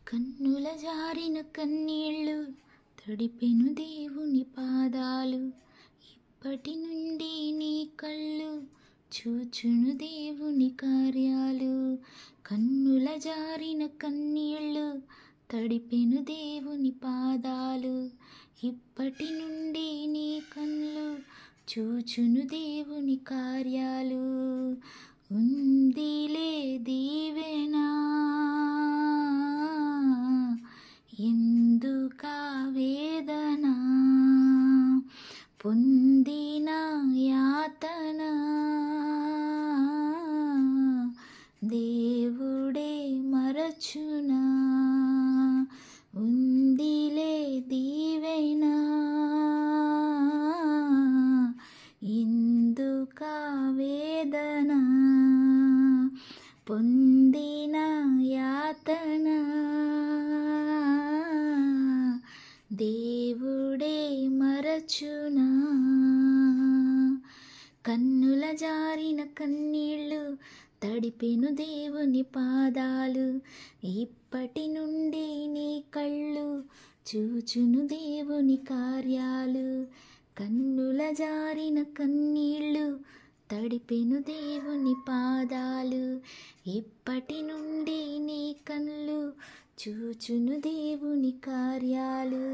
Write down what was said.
కన్నుల జారిన కన్నీళ్ళు తడిపెను దేవుని పాదాలు. ఇప్పటి నుండి నీ కళ్ళు చూచును దేవుని కార్యాలు. కన్నుల జారిన కన్నీళ్ళు తడిపెను దేవుని పాదాలు. ఇప్పటి నుండి నీ కళ్ళు చూచును దేవుని కార్యాలు. ఉందిలే దీవెనా ఎందుకా వేదన, పొందిన యాతన దేవుడే మరచునా. ఉందిలే దీవెనా ఎందుకా వేదన, పొందిన యాతన దేవుడే మరచునా. కన్నుల జారిన కన్నీళ్ళు తడిపెను దేవుని పాదాలు. ఇప్పటి నుండి నీ కళ్ళు చూచును దేవుని కార్యాలు. కన్నుల జారిన కన్నీళ్ళు తడిపెను దేవుని పాదాలు. ఇప్పటి నుండి నీ కళ్ళు చూచును దేవుని కార్యాలు.